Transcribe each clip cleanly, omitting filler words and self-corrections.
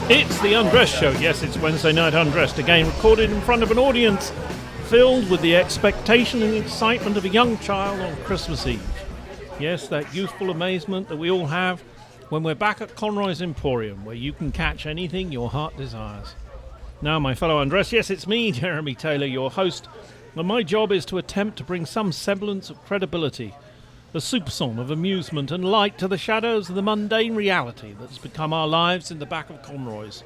It's the Undressed Show. Yes, it's Wednesday Night Undressed, again recorded in front of an audience filled with the expectation and excitement of a young child on Christmas Eve. Yes, that youthful amazement that we all have when we're back at Conroy's Emporium, where you can catch anything your heart desires. Now, my fellow Undressed, yes, it's me, Jeremy Taylor, your host, and my job is to attempt to bring some semblance of credibility, a soupçon of amusement and light to the shadows of the mundane reality that's become our lives in the back of Conroy's.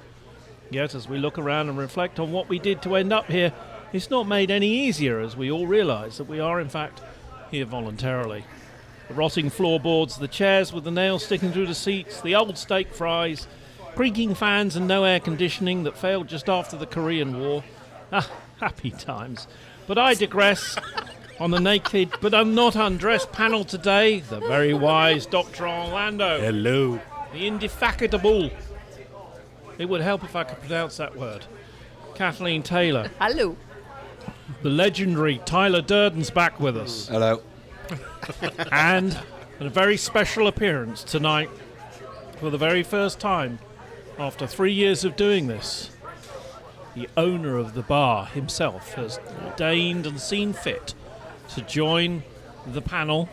Yet, as we look around and reflect on what we did to end up here, it's not made any easier as we all realise that we are, in fact, here voluntarily. The rotting floorboards, the chairs with the nails sticking through the seats, the old steak fries, creaking fans and no air conditioning that failed just after the Korean War. Ah, happy times. But I digress. On the naked but not undressed panel today, the very wise Dr. Orlando. Hello. The indefatigable. It would help if I could pronounce that word. Kathleen Taylor. Hello. The legendary Tyler Durden's back with us. Hello. And a very special appearance tonight for the very first time after 3 years of doing this. The owner of the bar himself has deigned and seen fit to join the panel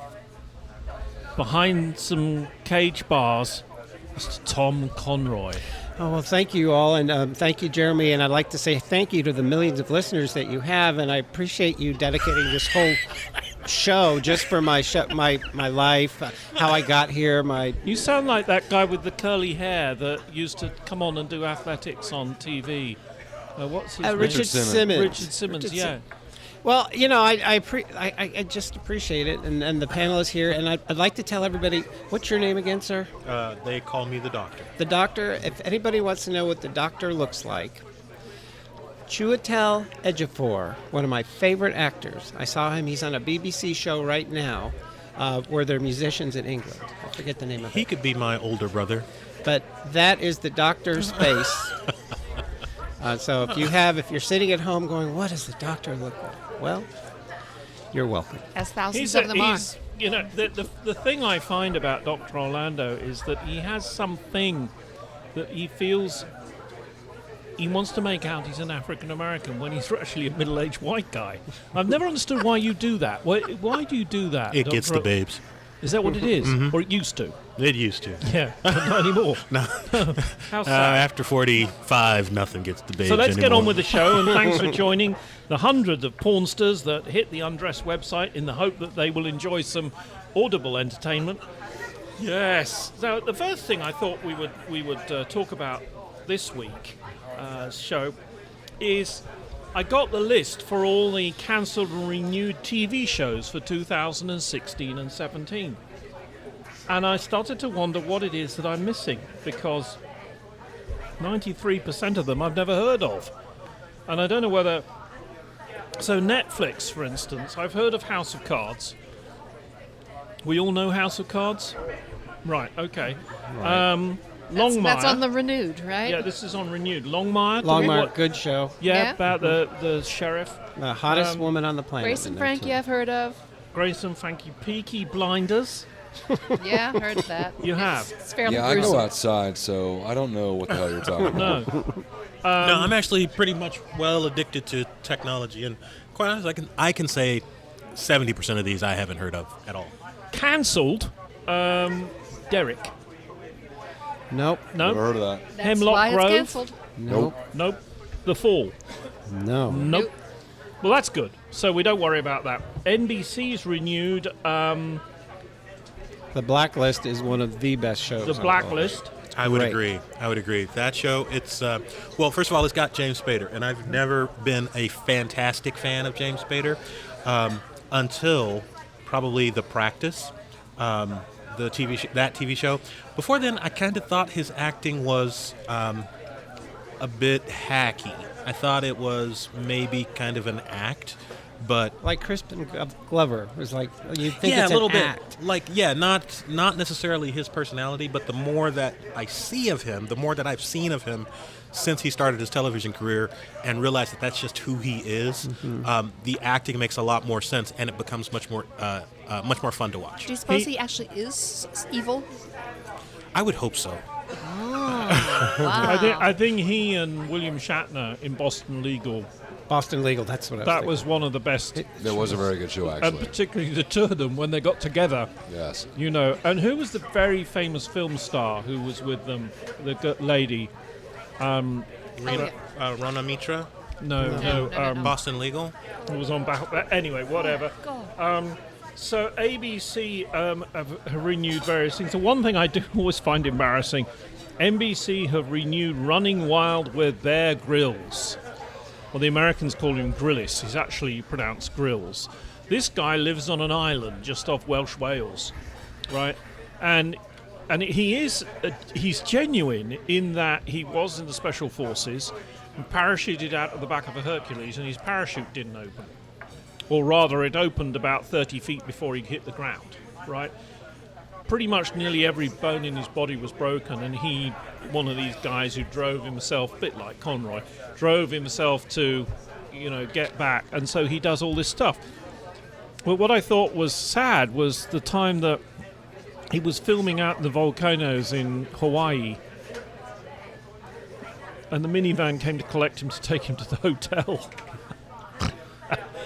behind some cage bars, Mr. Tom Conroy. Oh, well, thank you all, and thank you, Jeremy, and I'd like to say thank you to the millions of listeners that you have, and I appreciate you dedicating this whole show just for my life, how I got here, You sound like that guy with the curly hair that used to come on and do athletics on TV. What's his name? Richard Simmons. Richard Simmons, yeah. Well, you know, I just appreciate it, and the panel is here, and I'd like to tell everybody, what's your name again, sir? They call me the doctor. The doctor, if anybody wants to know what the doctor looks like, Chiwetel Ejiofor, one of my favorite actors. I saw him, he's on a BBC show right now, where they're musicians in England. I forget the name of it. He could be my older brother. But that is the doctor's face. So if you're sitting at home going, what does the doctor look like? Well, you're welcome. As thousands of them are. You know, the thing I find about Dr. Orlando is that he has something that he feels he wants to make out he's an African American when he's actually a middle-aged white guy. I've never understood why you do that. Why do you do that? It gets the babes. Is that what it is? Mm-hmm. Or it used to? It used to. Yeah, but not anymore. No. How sad. After 45, nothing gets the babes So let's get anymore. on with the show, and thanks for joining the hundreds of pornsters that hit the Undressed website in the hope that they will enjoy some audible entertainment. Yes. So the first thing I thought we would talk about this week show is I got the list for all the cancelled and renewed TV shows for 2016 and 17. And I started to wonder what it is that I'm missing, because 93% of them I've never heard of. And I don't know whether... So Netflix, for instance, I've heard of House of Cards. We all know House of Cards? Right, okay. Right. Longmire. That's on the renewed, right? Yeah, this is on renewed. Longmire. Longmire, good show. Yeah, Yeah. about the sheriff. The hottest woman on the planet. Grace and Frankie, I've heard of. Grace and Frankie. Peaky Blinders. Yeah, heard of that. You have? It's fairly Yeah, I gruesome. go outside, so I don't know what the hell you're talking about. No. No, I'm actually pretty much well addicted to technology, and quite honestly, I can say 70% of these I haven't heard of at all. Cancelled. Derek. Nope. No. Never heard of that. That's Hemlock why Grove? it's canceled. Nope. Nope. The Fall. No. Nope. Well, that's good. So we don't worry about that. NBC's renewed The Blacklist is one of the best shows. The Blacklist. I would Great. agree. That show, it's, well, first of all, it's got James Spader, and I've never been a fantastic fan of James Spader until probably The Practice, that TV show. Before then, I kind of thought his acting was a bit hacky. I thought it was maybe kind of an act, but Like Crispin Glover was like, you think yeah, it's a little an bit. act. Like, yeah, not necessarily his personality, but the more that I see of him, the more that I've seen of him since he started his television career, and realized that that's just who he is. The acting makes a lot more sense, and it becomes much more fun to watch. Do you suppose he actually is evil? I would hope so. wow. I think he and William Shatner in Boston Legal, Boston Legal, that's what I was that thinking. was one of the best. That was a very good show, And actually. particularly the two of them when they got together. Yes. You know, and who was the very famous film star who was with them? The lady. Rana Mitra, No. Boston Legal. Who was on back. Anyway, whatever. So ABC have renewed various things. The one thing I do always find embarrassing, NBC have renewed Running Wild with Bear Grylls. Well, the Americans call him Grillis. He's actually pronounced Grills. This guy lives on an island just off Welsh Wales, right? And he's genuine in that he was in the Special Forces and parachuted out of the back of a Hercules, and his parachute didn't open. Or rather, it opened about 30 feet before he hit the ground, right? Pretty much nearly every bone in his body was broken, and he, one of these guys who drove himself, a bit like Conroy, drove himself to, get back, and so he does all this stuff. But what I thought was sad was the time that he was filming out in the volcanoes in Hawaii, and the minivan came to collect him to take him to the hotel.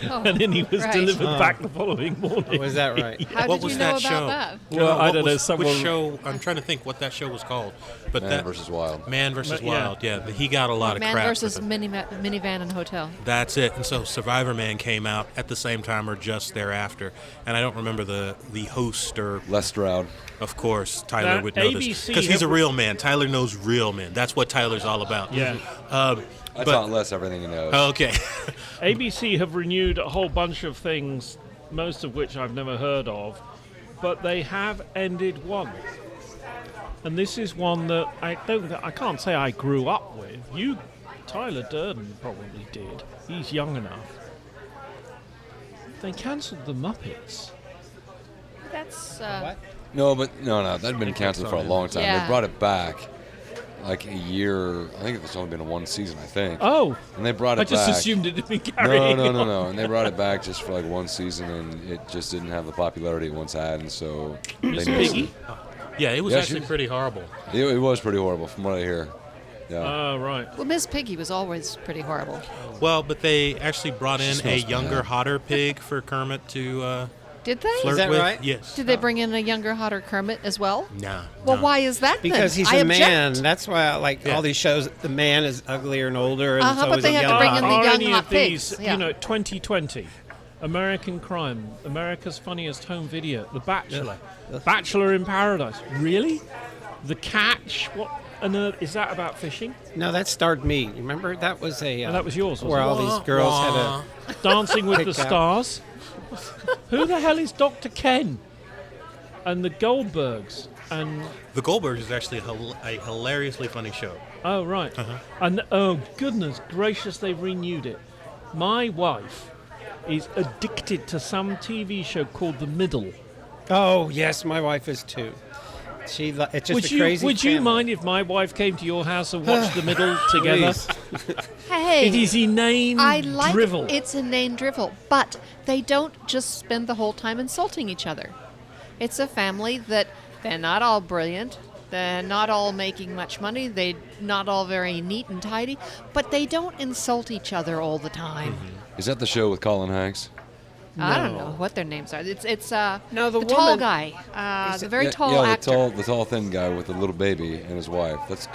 Oh, And then he was right. delivered back the following morning. Was that right? How What did was you know that about show? that? Well, I What don't know. was- Someone Which show? I'm trying to think what that show was called. But Man that versus Wild. Man versus Yeah. Wild. Yeah, he got a lot of Man crap. versus for the- minivan and hotel. That's it. And so Survivor Man came out at the same time or just thereafter. And I don't remember the host or, Les Stroud. of course, Tyler Now, would know this. ABC Because he's a have- real man. Tyler knows real men. That's what Tyler's all about. Yeah. I But- taught Les everything he knows. Okay. ABC have renewed a whole bunch of things, most of which I've never heard of, but they have ended one. And this is one that I can't say I grew up with. Tyler Durden probably did. He's young enough. They cancelled the Muppets. That's What? No, that'd been canceled for a long time. Yeah. They brought it back like a year. I think it's only been one season, I think. Oh, And they brought it I just back. assumed it had been carrying No. on. And they brought it back just for like one season, and it just didn't have the popularity it once had, and so Miss they missed Piggy? Yeah, it was Yeah, actually she- pretty horrible. it. It was pretty horrible, from what I hear. Yeah. Oh, right. well, Miss Piggy was always pretty horrible. Well, but they actually brought in a smells younger, bad. hotter pig for Kermit to Did they? flirt that with. right? Yes. Did they bring in a younger, hotter Kermit as well? Nah. Well, no. why is that Because then? he's I a object. man. That's why I like Yeah. all these shows. The man is uglier and older, and Uh-huh, it's but always they a have to young bring in the Are young any hot of these, pigs. Yeah. 2020, American Crime, America's Funniest Home Video, The Bachelor, Bachelor in Paradise. Really? The Catch? What on earth is that about fishing? No, that starred me. Remember that was a. Oh, that was yours, where wasn't all these girls had a. Dancing with the Picked out. Stars. Who the hell is Dr. Ken? And the Goldbergs. And The Goldbergs is actually a hilariously funny show. oh right. And oh goodness gracious, they've renewed it. My wife is addicted to some TV show called The Middle. Oh yes, my wife is too. It's just a crazy. Would you family. mind if my wife came to your house and watched The Middle together? Please. Hey, It is inane I like drivel. it's inane drivel, but they don't just spend the whole time insulting each other. It's a family that they're not all brilliant, they're not all making much money, they're not all very neat and tidy, but they don't insult each other all the time. Is that the show with Colin Hanks? I don't know what their names are. It's No, the tall woman- guy, Is the it- very tall yeah, actor. the tall thin guy with the little baby and his wife. That's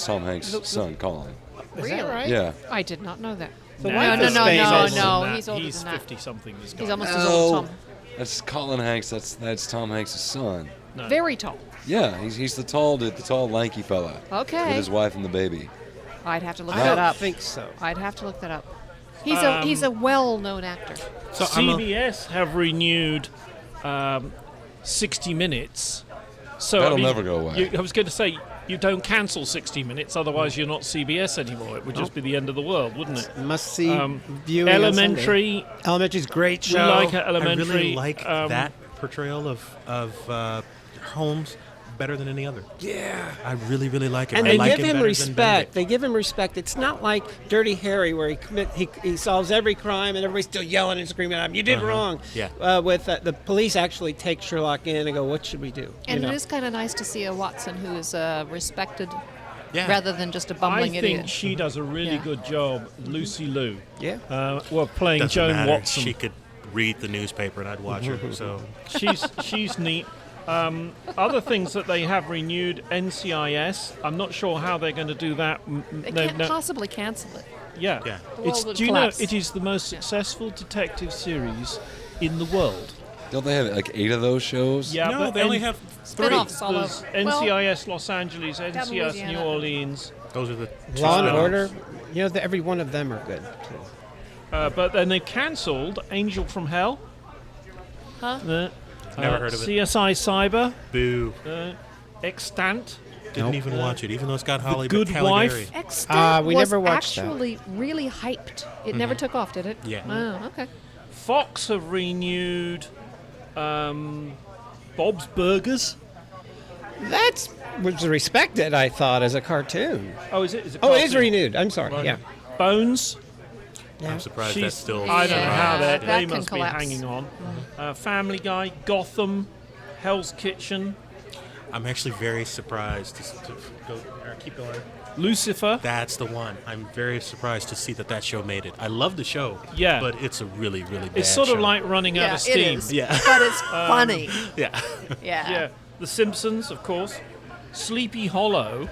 Tom Hanks' son, Colin. Is Really? that right? Yeah. I did not know that. The No, wife no, is no, famous. no, he's older He's than that. 50-something, this guy. He's almost as old as Tom. That's Colin Hanks. That's Tom Hanks' son. No. Very tall. Yeah, he's the tall lanky fella. Okay. With his wife and the baby. I'd have to look I that don't up. think so. I'd have to look that up. He's a well-known actor. So CBS have renewed 60 Minutes. So That'll never go away. I was going to say, you don't cancel 60 Minutes, otherwise you're not CBS anymore. It would just be the end of the world, wouldn't it? Must see viewing. Elementary, Elementary's great we show. like I Elementary. really like that portrayal of Holmes better than any other. Yeah. I really, really like it. And I they like give it him better than respect. Benedict. They give him respect. It's not like Dirty Harry where he solves every crime and everybody's still yelling and screaming at him. You did wrong. Yeah. With the police actually take Sherlock in and go, what should we do? And You know? it is kind of nice to see a Watson who is a respected Yeah. rather than just a I bumbling think idiot. she does a really Yeah. good job, Lucy Liu. Yeah. Playing Doesn't Joan matter. Watson. She could read the newspaper and I'd watch her. So She's neat. Other things that they have renewed, NCIS. I'm not sure how they're going to do that. They can't possibly cancel it. Yeah. Yeah. The world would Do you collapse. know it is the most successful detective series in the world? Don't they have like 8 of those shows? Yeah, no, but they only have 3. Spin-offs all There's over. Well, NCIS Los Angeles, NCIS New Louisiana. Orleans, Those are the two Law and spin-offs. Order. You know, every one of them are good too. but then they cancelled Angel from Hell. Huh? Never heard of it. CSI Cyber, Boo. Extant. Didn't even watch it, even though it's got Holly Good Halle Wife. Berry. Extant we was never watched that. actually really hyped. It never took off, did it? Yeah. Oh, okay. Fox have renewed Bob's Burgers. That was respected, I thought, as a cartoon. Oh, is it? Is it Oh, it is cartoon? renewed. I'm sorry. Yeah. Bones. I'm surprised She's, that's still. I don't know how Yeah, they that can must collapse. be hanging on. Family Guy, Gotham, Hell's Kitchen, I'm actually very surprised to go. Keep going. Lucifer. That's the one. I'm very surprised to see that show made it. I love the show. Yeah. But it's a really, really bad It's sort of show. like running out Yeah, of steam. it is. Yeah. But it's funny. Yeah. Yeah. Yeah, The Simpsons, of course. Sleepy Hollow.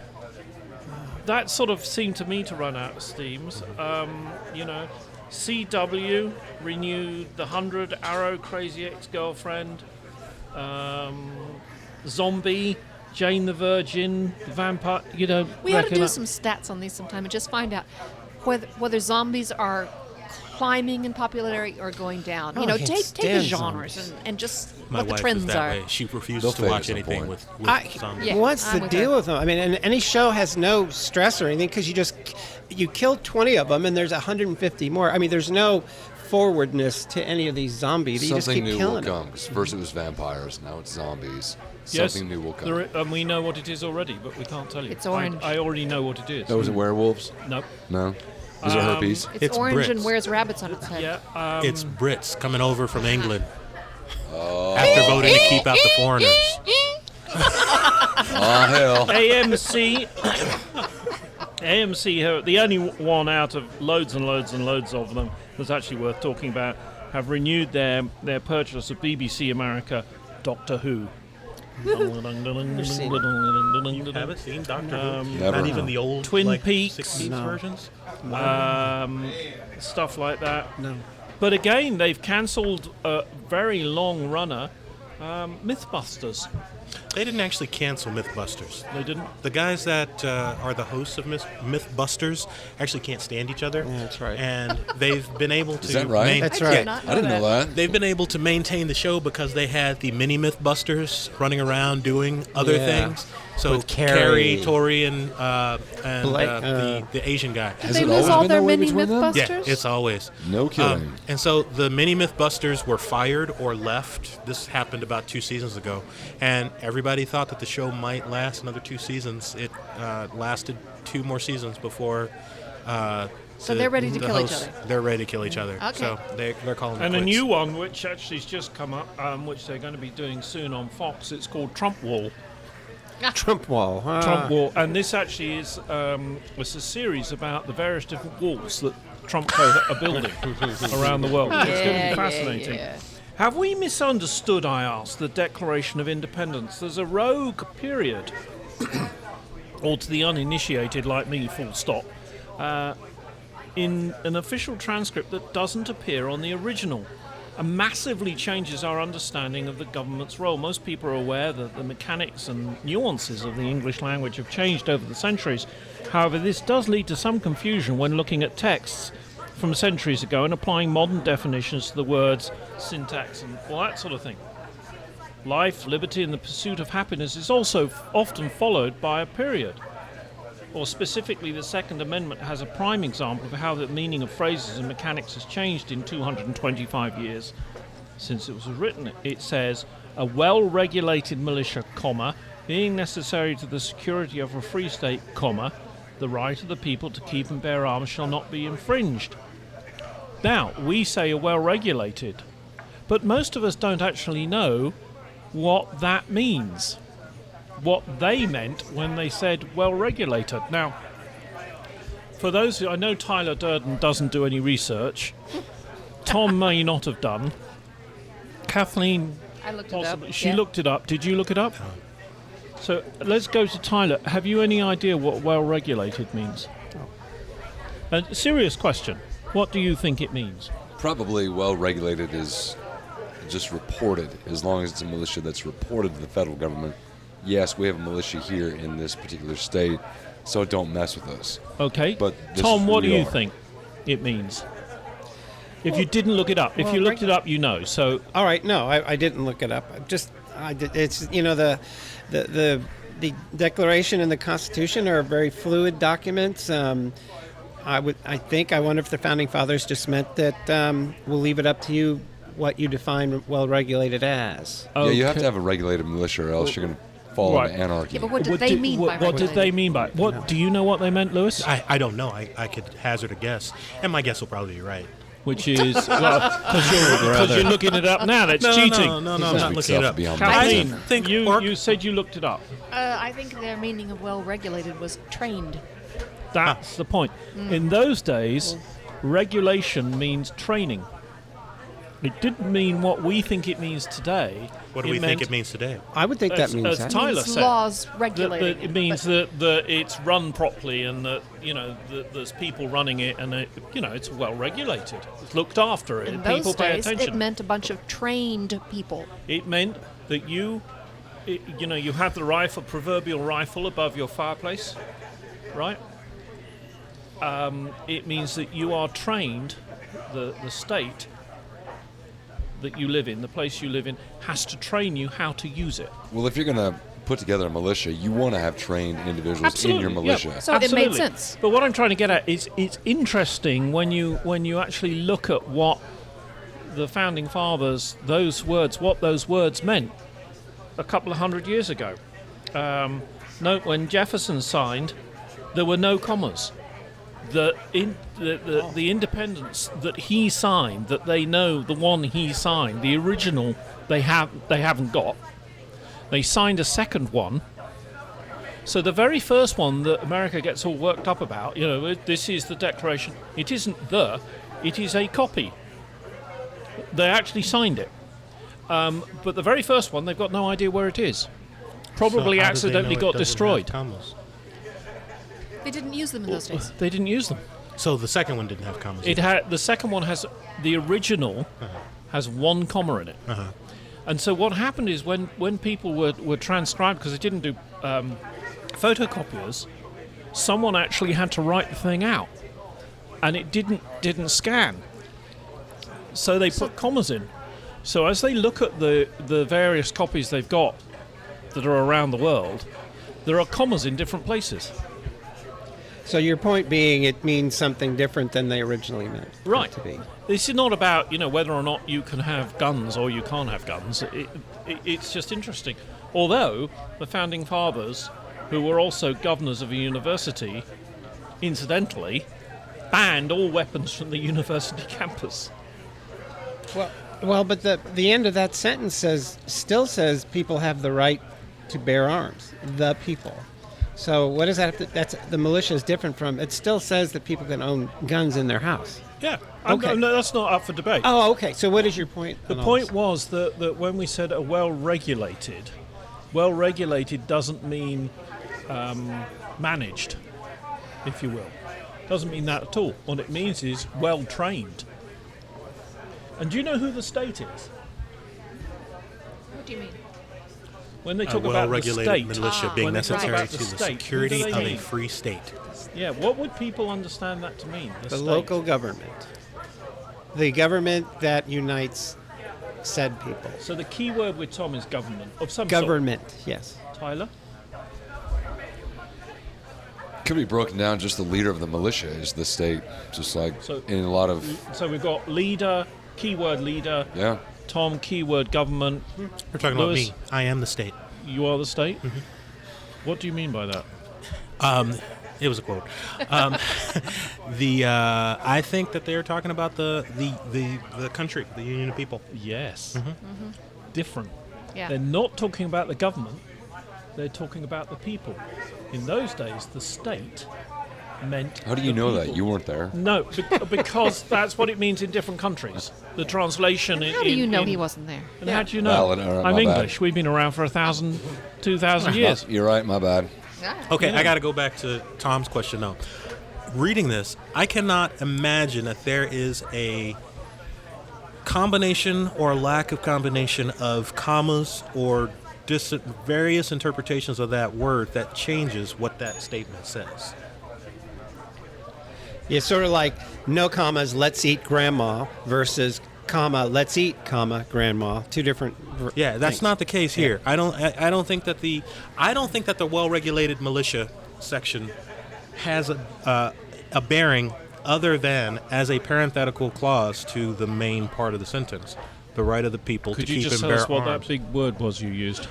That sort of seemed to me to run out of steams. CW renewed The 100, Arrow, Crazy Ex-Girlfriend, Zombie, Jane the Virgin, The Vampire. We ought to do some stats on these sometime and just find out whether zombies are climbing in popularity or going down. Oh, You know, I can't take the stand genres zombies. and just My what the wife trends is that are. way. She refuses They'll to fade watch at some anything point. with zombies. Yeah. What's I'm the with deal her. with them? I mean, and any show has no stress or anything because you kill 20 of them and there's 150 more. I mean, there's no forwardness to any of these zombies. You just Something keep new killing will them. come. 'Cause first it was vampires, now it's zombies. Yes, Something new will come. and we know what it is already, but we can't tell you. It's orange. I already know what it is. Oh, is it werewolves? Nope. No. Is it herpes? It's orange Brits. and wears rabbits on its head. Yeah. It's Brits coming over from England after voting to keep out the foreigners. Oh, hell. AMC, the only one out of loads and loads and loads of them that's actually worth talking about, have renewed their purchase of BBC America Doctor Who. You haven't seen Doctor Who? Never. Not even the old Twin like, Peaks. 60s versions? Stuff like that. No. But again, they've cancelled a very long runner, Mythbusters. They didn't actually cancel Mythbusters. They didn't. The guys that are the hosts of Mythbusters actually can't stand each other. Yeah, that's right. And they've been able to... Is that right? That's I right. did not I didn't know that. They've been able to maintain the show because they had the mini Mythbusters running around doing other Yeah. things. So With Carrie. Tori, and Blake, the Asian guy. Did Has they it lose always all been their that way mini between them? Mythbusters? Yeah, it's always. No kidding. And so the mini Mythbusters were fired or left. This happened about 2 seasons ago. And everybody thought that the show might last another 2 seasons. It lasted 2 more seasons before. So they're ready to the kill each hosts- other. They're ready to kill each other. Okay. So they're calling it And a quits. new one, which actually has just come up, which they're going to be doing soon on Fox. It's called Trump Wall. Trump wall. Trump Wall, and this actually is it's a series about the various different walls that Trump are building around the world. It's going to Yeah, be fascinating. yeah. Have we misunderstood, I asked, the Declaration of Independence? There's a rogue period, or to the uninitiated like me, full stop, in an official transcript that doesn't appear on the original. And massively changes our understanding of the government's role. Most people are aware that the mechanics and nuances of the English language have changed over the centuries. However, this does lead to some confusion when looking at texts from centuries ago and applying modern definitions to the words, syntax, and all that sort of thing. Life, liberty, and the pursuit of happiness is also often followed by a period. Or specifically, the Second Amendment has a prime example of how the meaning of phrases and mechanics has changed in 225 years since it was written. It says, a well-regulated militia, comma, being necessary to the security of a free state, comma, the right of the people to keep and bear arms shall not be infringed. Now, we say a well-regulated, but most of us don't actually know what that means. what they meant when they said well-regulated. Now, for those who... I know Tyler Durden doesn't do any research. Tom may not have done. Kathleen, I looked possibly. it up. She yeah. looked it up. Did you look it up? So let's go to Tyler. Have you any idea what well-regulated means? A serious question. What do you think it means? Probably well-regulated is just reported, as long as it's a militia that's reported to the federal government. Yes, we have a militia here in this particular state, so don't mess with us. Okay. But this Tom, is what do who we you are. think it means? If you didn't look it up. If well, you looked it up, you know. So All right, no, I didn't look it up. It's the Declaration and the Constitution are very fluid documents. I wonder if the founding fathers just meant that we'll leave it up to you what you define well-regulated as. Yeah, you have okay. to have a regulated militia, or else you're going to fall Right. into anarchy. Yeah, but what did they mean by what did they regulated? mean by what? Do you know what they meant, Lewis? I don't know. I could hazard a guess, and my guess will probably be right. Which is because you're looking it up now. That's cheating. No, I'm Says not weak looking it self up. beyond Kathleen, myself. think you orc- you said you looked it up. I think their meaning of well-regulated was trained. That's the point. In those days, regulation means training. It didn't mean what we think it means today. What do we think it means today? I would think that means that. Tyler It's said. laws That regulating it means that it's run properly and that that there's people running it and it's well regulated. It's looked after. In People those pay days, attention. it meant a bunch of trained people. It meant that you have the proverbial rifle above your fireplace, right? It means that you are trained. The state that you live in, the place you live in, has to train you how to use it. Well, if you're going to put together a militia, you want to have trained individuals in your militia. Yeah, So it made absolutely. sense. But what I'm trying to get at is it's interesting when you actually look at what the founding fathers, what those words meant a couple of hundred years ago. When Jefferson signed, there were no commas. The independence that he signed, that they know the one he signed, the original they haven't got. They signed a second one. So the very first one that America gets all worked up about, this is the Declaration. It isn't it is a copy. They actually signed it. But the very first one, they've got no idea where it is. Probably So how do they accidentally know it got doesn't have destroyed. commas? They didn't use them in those days. They didn't use them. So the second one didn't have commas. The second one has the original has one comma in it. And so what happened is when people were transcribed, because they didn't do photocopiers, someone actually had to write the thing out, and it didn't scan. So they put commas in. So as they look at the various copies they've got that are around the world, there are commas in different places. So your point being, it means something different than they originally meant it Right. to be. This is not about whether or not you can have guns or you can't have guns. It's just interesting. Although the founding fathers, who were also governors of a university, incidentally, banned all weapons from the university campus. Well, but the end of that sentence still says people have the right to bear arms. The people. So what does that have to, the militia is different from, it still says that people can own guns in their house. Yeah, Okay. no, that's not up for debate. Oh, okay. So what is your point? The on all point this? was that when we said a well-regulated doesn't mean managed, if you will. Doesn't mean that at all. What it means is well-trained. And do you know who the state is? What do you mean? When they A talk about the well-regulated state, militia being when they talk necessary about to the the state, security who do of they a mean? free state. Yeah, what would people understand that to mean? The state. local government. The government that unites said people. So the key word with Tom is government of some Government, yes. sort. Tyler? Could be broken down, just the leader of the militia is the state, just like So- in a lot of, So we've got leader, keyword leader. yeah. Tom, keyword government. We're talking Lewis? about me. I am the state. You are the state? What do you mean by that? It was a quote. I think that they're talking about the country, the Union of People. Yes. Different. Yeah. They're not talking about the government. they're talking about the people. In those days, the state meant. How do you the know people. that? You weren't there. No, because that's what it means in different countries. The translation. How do you know he wasn't there? And how do you know? Valid, all right, I'm my bad. English. We've been around for 1,000, 2,000 years. You're right. My bad. Okay, I got to go back to Tom's question, though. Reading this, I cannot imagine that there is a combination or lack of combination of commas or various interpretations of that word that changes what that statement says. Yeah, sort of like no commas, let's eat grandma versus comma, let's eat comma grandma. Two different. Yeah, that's things. not the case here. I don't think that the well-regulated militia section has a bearing other than as a parenthetical clause to the main part of the sentence, the right of the people Could to you keep just and tell bear us what arms. that big word was you used?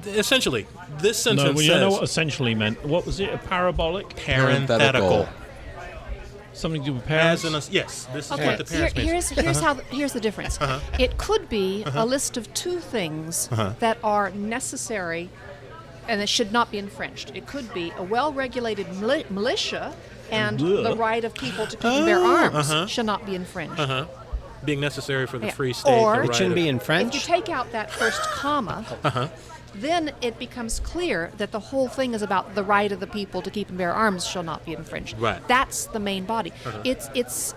Essentially, this sentence No, well, you says know what essentially meant. What was it? A parabolic? parenthetical. Something to do with parents? Yes, this is Okay, what the parents mean. here's the difference. It could be a list of two things that are necessary and it should not be infringed. It could be a well-regulated militia and the right of people to keep and bear arms should not be infringed. Being necessary for the free state. Or- the It right shouldn't of- be in If you French. take out that first comma, then it becomes clear that the whole thing is about the right of the people to keep and bear arms shall not be infringed. Right. That's the main body. It's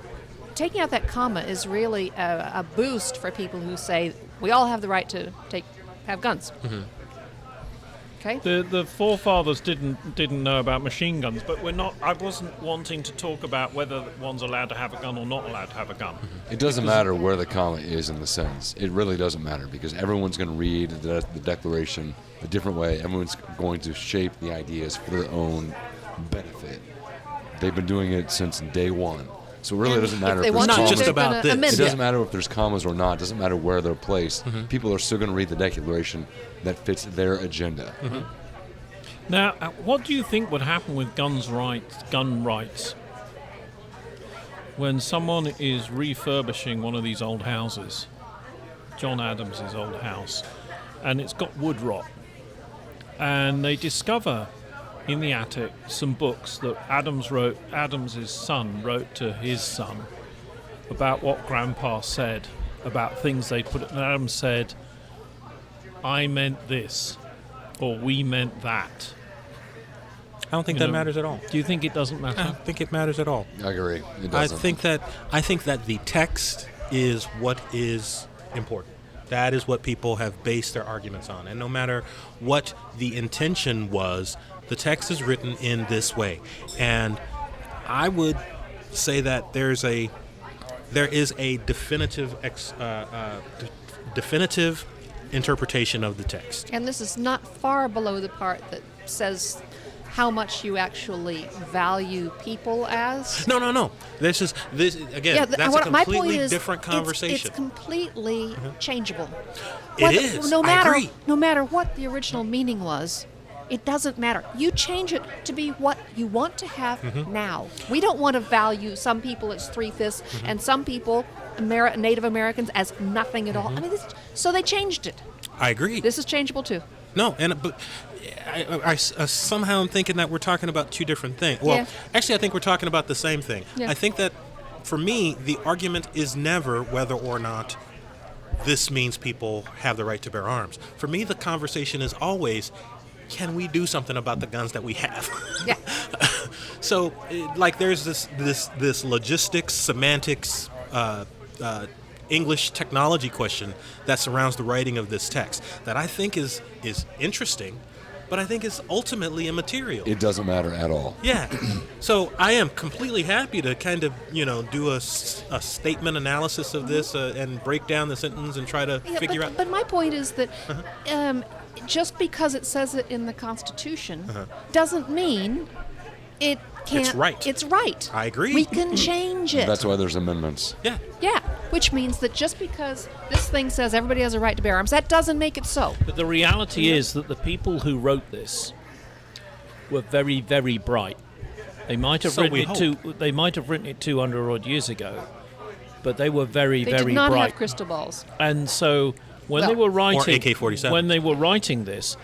taking out that comma is really a boost for people who say we all have the right to have guns. Okay. The forefathers didn't know about machine guns, but I wasn't wanting to talk about whether one's allowed to have a gun or not allowed to have a gun. It doesn't matter where the comma is in the sentence. It really doesn't matter because everyone's going to read the Declaration a different way. Everyone's going to shape the ideas for their own benefit. They've been doing it since day one. So it really And doesn't matter if they if want there's to, Not commas. just they're about gonna this. amend It doesn't matter if there's commas or not. It doesn't matter where they're placed. People are still going to read the Declaration that fits their agenda. Now, what do you think would happen with gun rights, when someone is refurbishing one of these old houses, John Adams' old house, and it's got wood rot, and they discover in the attic some books that Adams' son wrote to his son about what Grandpa said about things they put. And Adams said, "I meant this," or "We meant that." I don't think You that know, matters at all. Do you think it doesn't I matter? don't think it matters at all. I agree. It I doesn't. think that the text is what is important. That is what people have based their arguments on. And no matter what the intention was, the text is written in this way. And I would say that there is a definitive definitive interpretation of the text. And this is not far below the part that says how much you actually value people as. No. This again. That's a my point completely is different conversation. It's completely changeable. It is. No I matter, agree. No matter what the original meaning was, it doesn't matter. You change it to be what you want to have now. We don't want to value some people as 3/5 and some people, Native Americans, as nothing at all. I mean, so they changed it. I agree. This is changeable too. No, but I somehow am thinking that we're talking about two different things. Well, Yeah. actually, I think we're talking about the same thing. Yeah. I think that, for me, the argument is never whether or not this means people have the right to bear arms. For me, the conversation is always, can we do something about the guns that we have? Yeah. So, there's this logistics, semantics, English technology question that surrounds the writing of this text that I think is interesting, but I think is ultimately immaterial. It doesn't matter at all. Yeah. So I am completely happy to kind of, do a statement analysis of this and break down the sentence and try to figure out. But my point is that just because it says it in the Constitution doesn't mean it can't. It's right. It's right. I agree. We can change it. That's why there's amendments. Yeah. Yeah, which means that just because this thing says everybody has a right to bear arms, that doesn't make it so. But the reality is that the people who wrote this were very, very bright. They might have So written we it They might have written it 200 odd years ago, but they were very, They very did not bright. have crystal balls. And so when Well, they were writing, AK-47s. when they were writing this,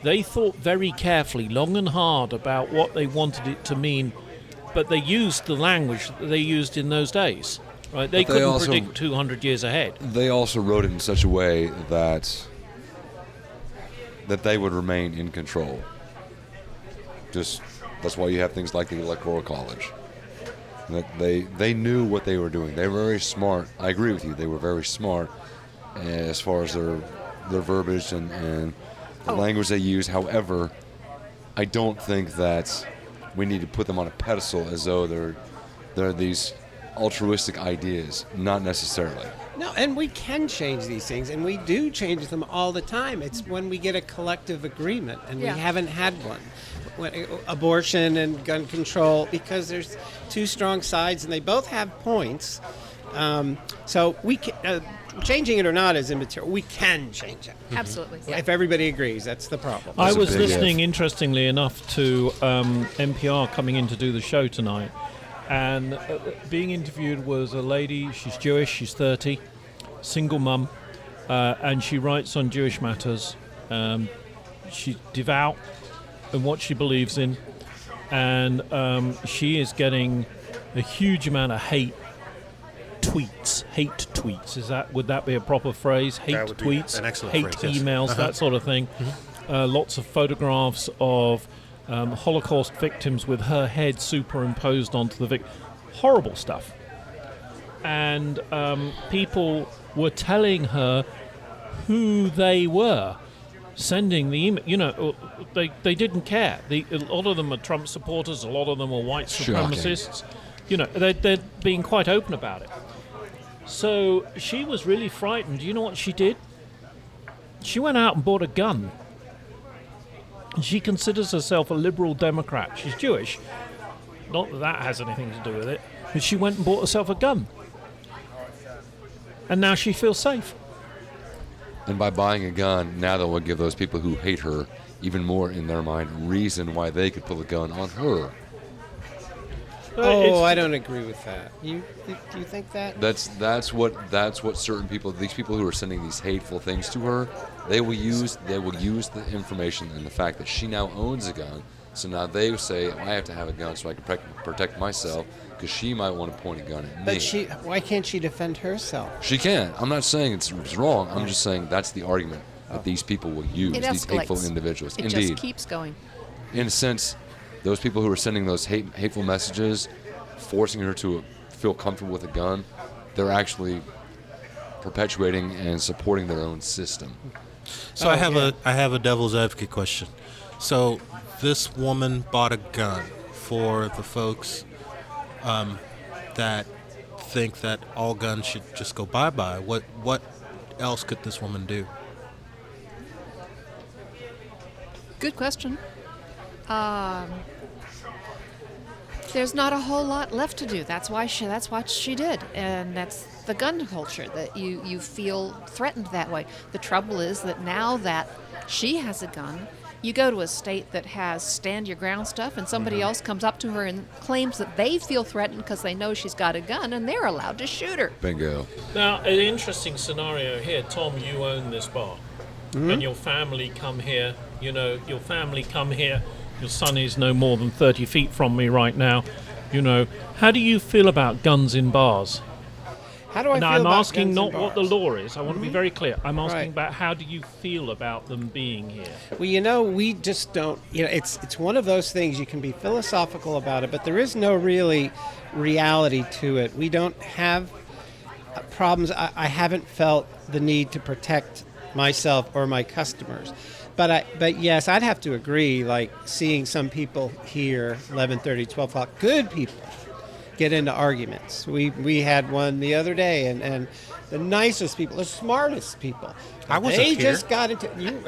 they thought very carefully, long and hard, about what they wanted it to mean, but they used the language that they used in those days. Right? They couldn't also predict 200 years ahead. They also wrote it in such a way that they would remain in control. Just that's why you have things like the Electoral College. That they knew what they were doing. They were very smart. I agree with you. They were very smart as far as their verbiage and the language they use. However, I don't think that we need to put them on a pedestal as though they're these altruistic ideas. Not necessarily. No, and we can change these things, and we do change them all the time. It's when we get a collective agreement, and we haven't had one. Abortion and gun control, because there's two strong sides, and they both have points. So we can, changing it or not is immaterial. We can change it. Absolutely. Yeah. If everybody agrees, that's the problem. I That's a was big listening, if. interestingly enough, to NPR coming in to do the show tonight, and being interviewed was a lady. She's Jewish. She's 30, single mum, and she writes on Jewish matters. She's devout in what she believes in, and she is getting a huge amount of hate tweets. Would that be a proper phrase? Hate That would be tweets, an excellent hate phrase, yes. emails, that sort of thing. Lots of photographs of Holocaust victims with her head superimposed onto the victim. Horrible stuff. And people were telling her who they were sending the email. You know, they didn't care. A lot of them are Trump supporters. A lot of them are white supremacists. You know, they're being quite open about it. So she was really frightened. You know what she did? She went out and bought a gun. And she considers herself a liberal Democrat. She's Jewish. Not that that has anything to do with it. But she went and bought herself a gun. And now she feels safe. And by buying a gun, now that will give those people who hate her even more in their mind reason why they could pull a gun on her. I don't agree with that. Do you think that? That's what certain people, these people who are sending these hateful things to her, they will use the information and the fact that she now owns a gun. So now they say, I have to have a gun so I can protect myself, because she might want to point a gun at me. But why can't she defend herself? She can. I'm not saying it's wrong. I'm just saying that's the argument that these people will use, It these hateful escalates. individuals. It Indeed. just keeps going. In a sense, those people who are sending those hateful messages, forcing her to feel comfortable with a gun, they're actually perpetuating and supporting their own system. So I have a devil's advocate question. So this woman bought a gun for the folks that think that all guns should just go bye-bye. What else could this woman do? Good question. There's not a whole lot left to do. That's what she did, and that's the gun culture, that you feel threatened that way. The trouble is that now that she has a gun, you go to a state that has stand your ground stuff, and somebody else comes up to her and claims that they feel threatened because they know she's got a gun, and they're allowed to shoot her. Bingo. Now, an interesting scenario here. Tom, you own this bar, and your family come here. You know, your family come here. Your son is no more than 30 feet from me right now. You know, how do you feel about guns in bars? How do I Now, feel I'm about asking guns not in what the bars? law is. I want to be very clear. I'm asking Right. about how do you feel about them being here? Well, you know, we just don't. You know, it's one of those things. You can be philosophical about it, but there is no really reality to it. We don't have problems. I haven't felt the need to protect myself or my customers. But yes, I'd have to agree. Like seeing some people here, 11:30, 12 o'clock, good people, get into arguments. We had one the other day, and the nicest people, the smartest people. I wasn't They here. just got into you.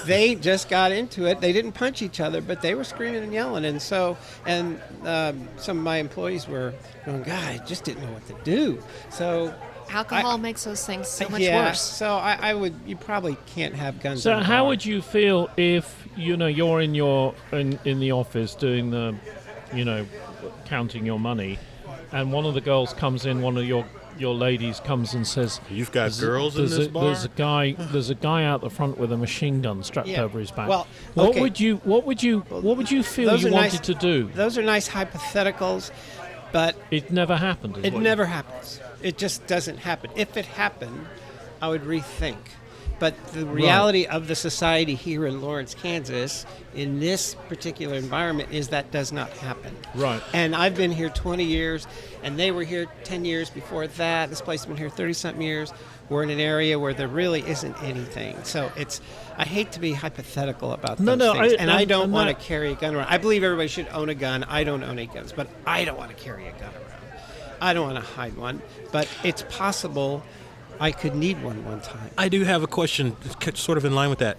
They just got into it. They didn't punch each other, but they were screaming and yelling. And some of my employees were going, God, I just didn't know what to do. So. Alcohol makes those things so much Yeah, worse. so you probably can't have guns. So in a how bar. would you feel if, you know, you're in the office doing the, you know, counting your money, and one of the girls comes in, one of your your ladies comes and says, You've got girls in this bar? There's a guy out the front with a machine gun strapped over his back. Well, what okay. would you feel Those you are wanted nice- to do? Those are nice hypotheticals, but It never happened. is it what- never happens. It just doesn't happen. If it happened, I would rethink. But the reality of the society here in Lawrence, Kansas, in this particular environment, is that does not happen. Right. And I've been here 20 years, and they were here 10 years before that. This place has been here 30-something years. We're in an area where there really isn't anything. So I hate to be hypothetical about those things. I don't want to carry a gun around. I believe everybody should own a gun. I don't own any guns, but I don't want to carry a gun around. I don't want to hide one. But it's possible I could need one time. I do have a question sort of in line with that.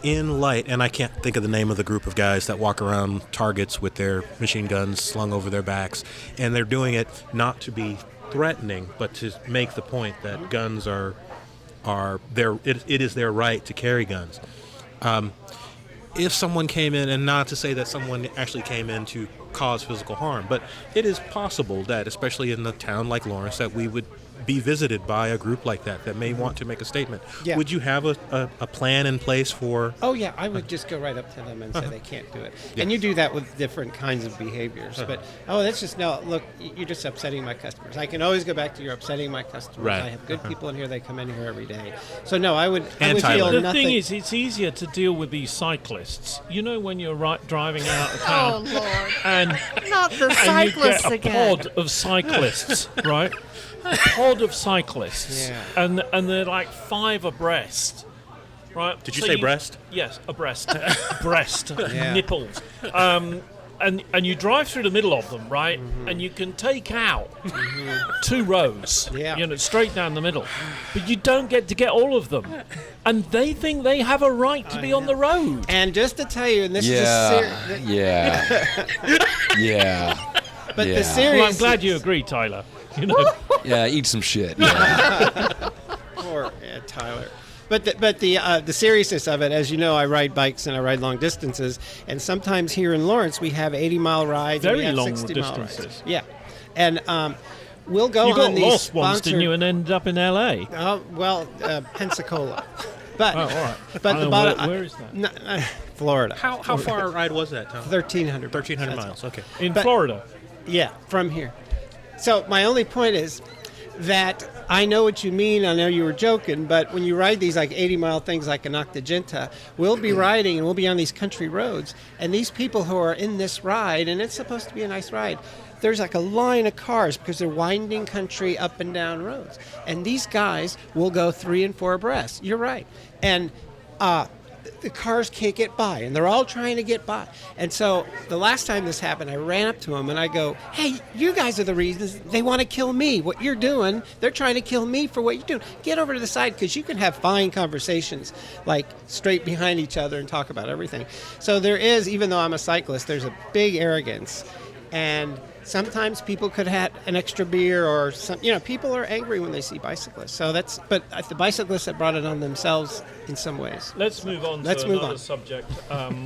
In light, and I can't think of the name of the group of guys that walk around targets with their machine guns slung over their backs, and they're doing it not to be threatening, but to make the point that guns are it is their right to carry guns. If someone came in, and not to say that someone actually came in to cause physical harm, but it is possible that, especially in a town like Lawrence, that we would be visited by a group like that may want to make a statement. Yeah. Would you have a plan in place for... Oh, yeah, I would just go right up to them and say they can't do it. And you do that with different kinds of behaviors. But, that's just, no, look, you're just upsetting my customers. I can always go back to you're upsetting my customers. Right. I have good people in here. They come in here every day. So, no, I would And feel Tyler. The nothing. thing is, it's easier to deal with these cyclists. You know, when you're driving out of town Oh, Lord. and Not the and you cyclists get a again. pod of cyclists, right? A pod of cyclists, Yeah. and they're like 5 abreast, right? Did you say breast? Yes, abreast, breast, Yeah. nipples, and you drive through the middle of them, right? And you can take out 2 rows, Yeah. straight down the middle, but you don't get to get all of them, and they think they have a right to be on the road. And just to tell you, and this Yeah, is yeah. but Yeah. the serious... Well, I'm glad you agree, Tyler. You know. Yeah, eat some shit. Yeah. Poor Tyler. But the seriousness of it, as you know, I ride bikes and I ride long distances, and sometimes here in Lawrence we have 80-mile rides, and we Very have long 60-mile distances. rides. Yeah, and we'll go You on got these lost once, didn't you, sponsored- and ended up in L.A.? Pensacola. But Oh, all right. but I the know, bottom where is that? Florida. How far a ride was that, Tom? 1,300. 1,300 That's miles, okay. In But- Florida. Yeah, from here. So my only point is that I know what you mean. I know you were joking, but when you ride these like 80-mile things like an Octagenta, we'll be riding and we'll be on these country roads, and these people who are in this ride, and it's supposed to be a nice ride, there's like a line of cars because they're winding country up and down roads, and these guys will go 3 and 4 abreast. You're right, and the cars can't get by, and they're all trying to get by. And so the last time this happened, I ran up to them and I go, "Hey, you guys are the reasons they want to kill me. What you're doing, they're trying to kill me for what you're doing. Get over to the side because you can have fine conversations like straight behind each other and talk about everything." So there is, even though I'm a cyclist, there's a big arrogance, and sometimes people could have an extra beer or some. People are angry when they see bicyclists. So but the bicyclists have brought it on themselves in some ways. Let's move on Let's to move another on. subject,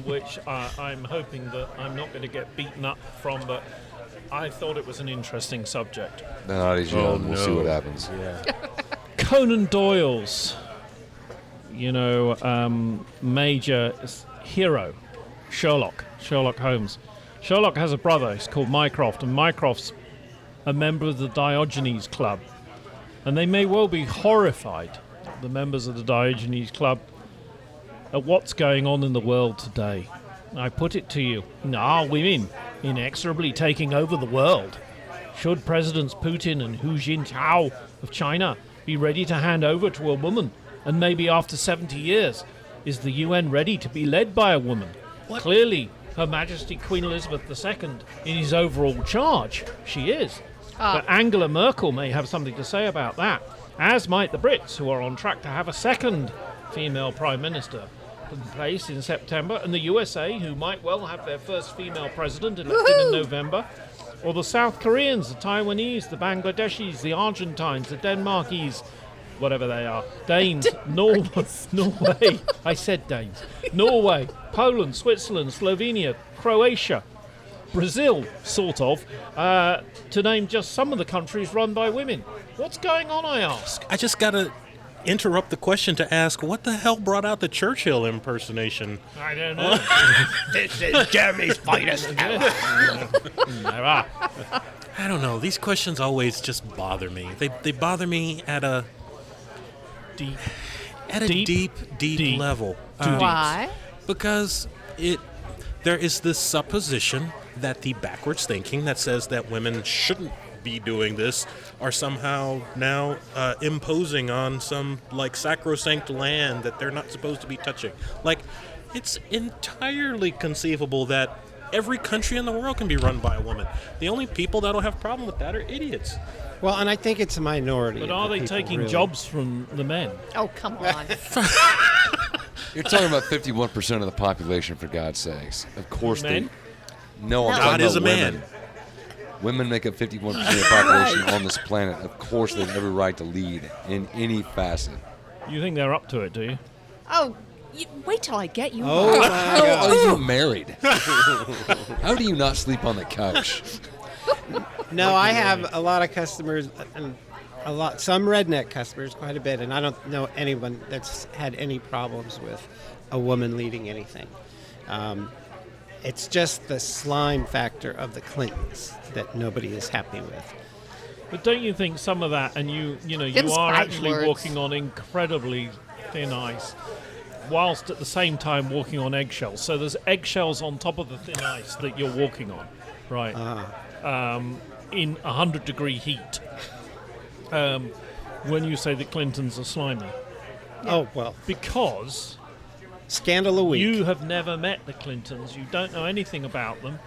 which I'm hoping that I'm not going to get beaten up from, but I thought it was an interesting subject. No, he's young. We'll see what happens. Yeah. Conan Doyle's, major hero, Sherlock Holmes. Sherlock has a brother. He's called Mycroft, and Mycroft's a member of the Diogenes Club. And they may well be horrified, the members of the Diogenes Club, at what's going on in the world today. I put it to you, are women inexorably taking over the world? Should Presidents Putin and Hu Jintao of China be ready to hand over to a woman? And maybe after 70 years, is the UN ready to be led by a woman? Clearly, Her Majesty Queen Elizabeth II is overall charge. She is. But Angela Merkel may have something to say about that, as might the Brits, who are on track to have a second female Prime Minister in place in September, and the USA, who might well have their first female president elected in November, or the South Koreans, the Taiwanese, the Bangladeshis, the Argentines, the Denmarkese, whatever they are, Danes, Norway, I said Danes, Norway, Poland, Switzerland, Slovenia, Croatia, Brazil, sort of, to name just some of the countries run by women. What's going on, I ask? I just got to interrupt the question to ask, what the hell brought out the Churchill impersonation? I don't know. This is Jeremy's finest hour. Never. I don't know. These questions always just bother me. They bother me at a Deep. deep level. Why? Because there is this supposition that the backwards thinking that says that women shouldn't be doing this are somehow now imposing on some like sacrosanct land that they're not supposed to be touching. Like, it's entirely conceivable that every country in the world can be run by a woman. The only people that'll have a problem with that are idiots. Well, and I think it's a minority. But of are the they people, taking really. jobs from the men? Oh, come on. You're talking about 51% of the population, for God's sakes. Of course Men? No, I'm No. talking God is about a man. women. Women make up 51% of the population on this planet. Of course, they have every right to lead in any facet. You think they're up to it, do you? Oh, wait till I get you. Oh, my How God. are you married? How do you not sleep on the couch? No, I have a lot of customers, and some redneck customers, quite a bit, and I don't know anyone that's had any problems with a woman leading anything. It's just the slime factor of the Clintons that nobody is happy with. But don't you think some of that, and you Them's are fighting actually words. walking on incredibly thin ice, whilst at the same time walking on eggshells. So there's eggshells on top of the thin ice that you're walking on, right? In 100-degree heat. When you say the Clintons are slimy, Oh, well, because scandal a week. you have never met the Clintons, you don't know anything about them,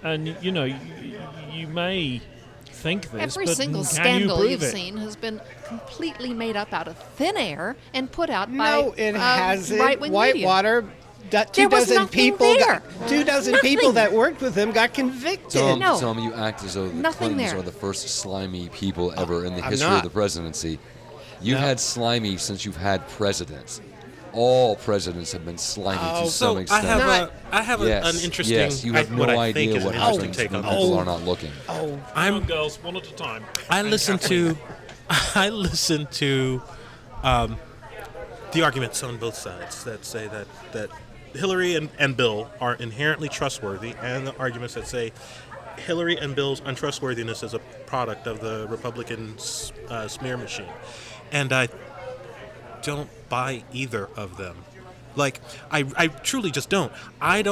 and you may think this, Every but single can scandal you you've prove it? seen has been completely made up out of thin air and put out No, by it hasn't. right-wing media. Whitewater, There two was dozen nothing people, there. 2 dozen people that worked with him got convicted. Tom, No. Tom, you act as though the Nothing Clintons there. are the first slimy people ever in the I'm history not. of the presidency. You've No. had slimy since you've had presidents. All presidents have been slimy to some So extent. I have yes, an interesting. yes, you have what no I think idea is what an interesting happens take when on people this. are not looking. Oh, Come on, girls, one at a time. I listen to the arguments on both sides that say that Hillary and Bill are inherently trustworthy, and the arguments that say Hillary and Bill's untrustworthiness is a product of the Republican smear machine. And I don't buy either of them. Like, I truly just don't. I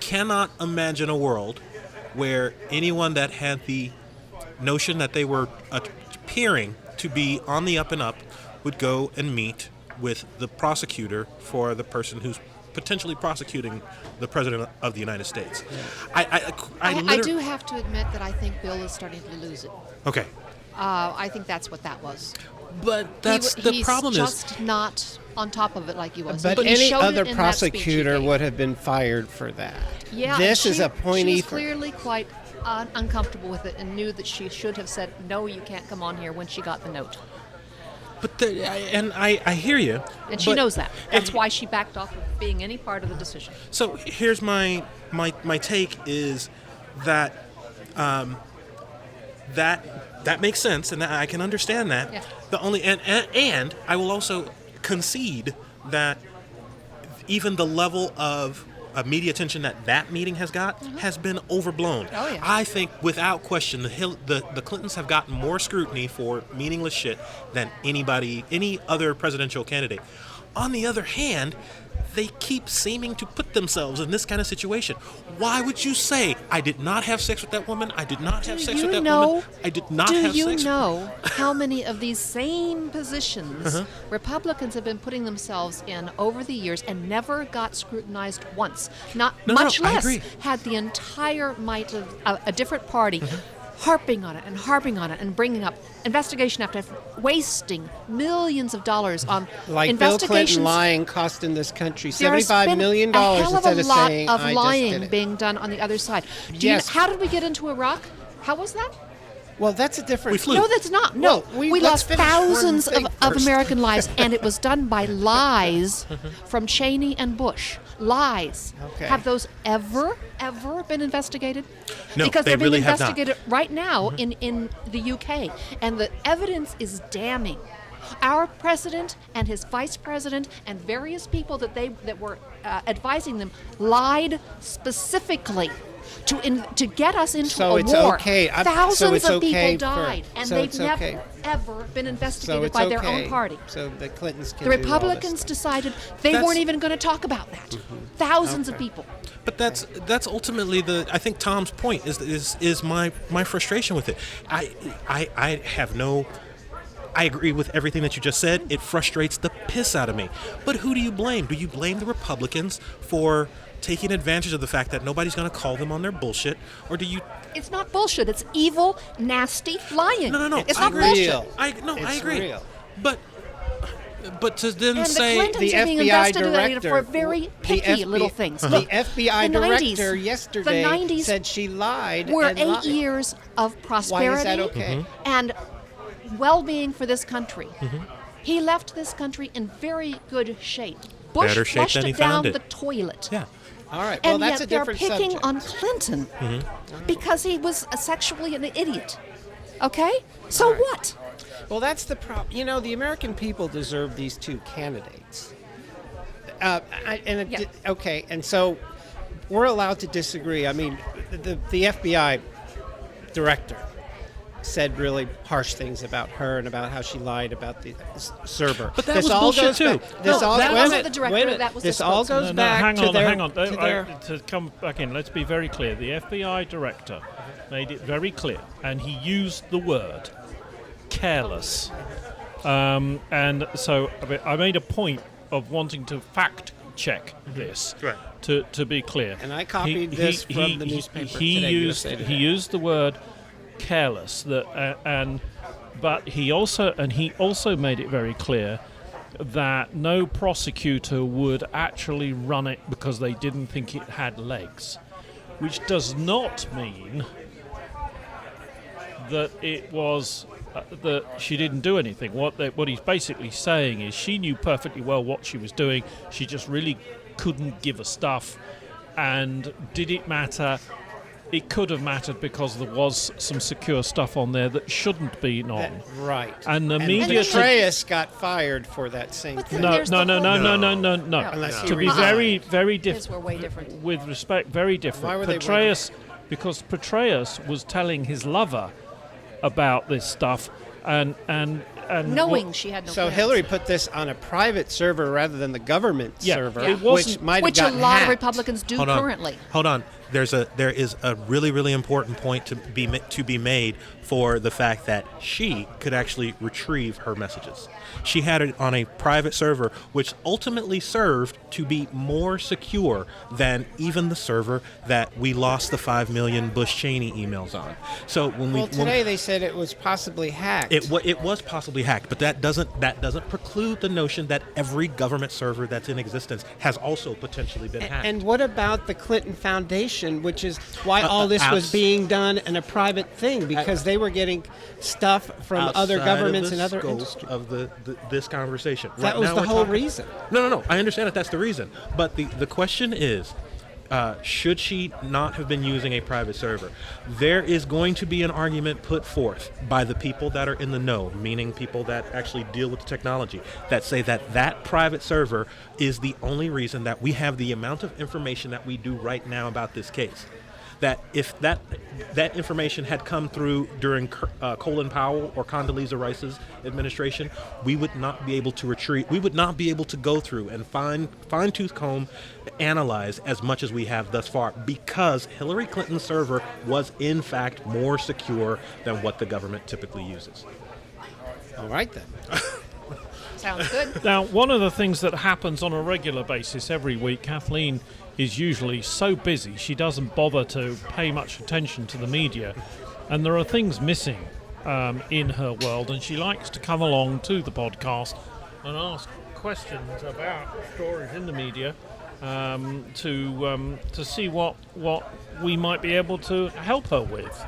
cannot imagine a world where anyone that had the notion that they were appearing to be on the up and up would go and meet with the prosecutor for the person who's potentially prosecuting the president of the United States. I do have to admit that I think Bill is starting to lose it. Okay. I think that's what that was. But that's the he's problem is just not on top of it like he was. but he any showed other it in that speech he prosecutor gave. would have been fired for that. Yeah, this and is a she pointy. was clearly quite uncomfortable with it and knew that she should have said, no, you can't come on here when she got the note. But I hear you. And she but- knows that. That's why she backed off of being any part of the decision. So here's my take is that that makes sense, and I can understand that. Yeah. The only and I will also concede that even the level of media attention that meeting has got has been overblown. Oh, yeah. I think without question the Clintons have gotten more scrutiny for meaningless shit than any other presidential candidate. On the other hand, they keep seeming to put themselves in this kind of situation. Why would you say, I did not have sex with that woman, I did not have sex with that woman, I did not have Do you sex know how many of these same positions Uh-huh. Republicans have been putting themselves in over the years and never got scrutinized once? Not No, much I less agree. had the entire might of a different party harping on it and bringing up investigation after wasting millions of dollars on Like Bill investigations. Clinton lying costing this country There's $75 been million a hell of a instead of lot saying of I just did lying it. being done on the other side. Yes. How did we get into Iraq? How was that? Well, that's a different. We flew. No, that's not. No, Well, we let's lost finish one thousands thing of first. American lives, and it was done by lies from Cheney and Bush. lies. Okay. Have those ever been investigated? No, because they they're being really have not. investigated right now in the UK, and the evidence is damning. Our president and his vice president and various people that were advising them lied specifically to get us into So a it's war. okay. Thousands so it's of okay people died, and so they've it's never okay. ever been So investigated it's by their okay. own party. So the Clintons can The do all this Republicans stuff. decided they That's- weren't even going to talk about that. Thousands of people. But that's ultimately I think Tom's point is my frustration with it. I have no. I agree with everything that you just said. It frustrates the piss out of me. But who do you blame? Do you blame the Republicans for taking advantage of the fact that nobody's going to call them on their bullshit, or do you? It's not bullshit. It's evil, nasty lying. No. It's I not agree. bullshit. I It's agree. real. But to then And say the Clintons The are being FBI investigated director for very picky little things. The Look, FBI the 90s, director yesterday the 90s said she lied. were and 8 lied. years of Why prosperity is that okay? and well-being for this country. Mm-hmm. He left this country in very good shape. Bush Better shape flushed than he it down found it. the toilet. yeah. All right. Well, And that's yet a different they're picking subject. on Clinton Mm-hmm. because he was sexually an idiot. Okay? So right. what? Well, that's the problem. You know, the American people deserve these two candidates. Yeah. Okay, and so we're allowed to disagree. I mean, the FBI director said really harsh things about her and about how she lied about the server. But that This was all bullshit goes too. back- No, this all, that wait a wasn't minute, the director, wait a minute. that was the This all spokesman. goes back hang to on, their hang on. to their. To come back in, let's be very clear. The FBI director made it very clear, and he used the word careless. And so I made a point of wanting to fact check this. Right. To be clear. And I copied this from the newspaper today, USA Today. He used the word careless. But he also made it very clear that no prosecutor would actually run it because they didn't think it had legs, which does not mean that it was that she didn't do anything. What he's basically saying is she knew perfectly well what she was doing. She just really couldn't give a stuff. And did it matter? It could have mattered because there was some secure stuff on there that shouldn't be on. Right. And the And media Petraeus got fired for that same But thing. then No, there's no, the no, whole- no, no, no, no, no. Unless he To be resigned. very, very His different. were way different. With respect, very different. Why were they Petraeus, because Petraeus was telling his lover about this stuff, and Knowing she had no So plans. Hillary put this on a private server rather than the government Yeah, server, it which wasn't- might have Which a gotten lot of hacked. Republicans do Hold on. currently. Hold on. There is a really, really important point to be made for the fact that she could actually retrieve her messages. She had it on a private server, which ultimately served to be more secure than even the server that we lost the 5 million Bush Cheney emails on. So Well, today they said it was possibly hacked. it was possibly hacked, but that doesn't preclude the notion that every government server that's in existence has also potentially been hacked. And what about the Clinton Foundation, which is why all this was being done in a private thing, because they were getting stuff from other Outside governments of and the other scope industries. of this conversation. That Right was now the we're whole talking- reason. No. I understand that that's the reason. But the question is, should she not have been using a private server? There is going to be an argument put forth by the people that are in the know, meaning people that actually deal with the technology, that say that private server is the only reason that we have the amount of information that we do right now about this case. That if that information had come through during Colin Powell or Condoleezza Rice's administration, we would not be able to retrieve. We would not be able to go through and fine-tooth comb, analyze as much as we have thus far, because Hillary Clinton's server was in fact more secure than what the government typically uses. All right, then. Sounds good. Now, one of the things that happens on a regular basis every week, Kathleen is usually so busy she doesn't bother to pay much attention to the media, and there are things missing in her world, and she likes to come along to the podcast and ask questions about stories in the media to see what we might be able to help her with.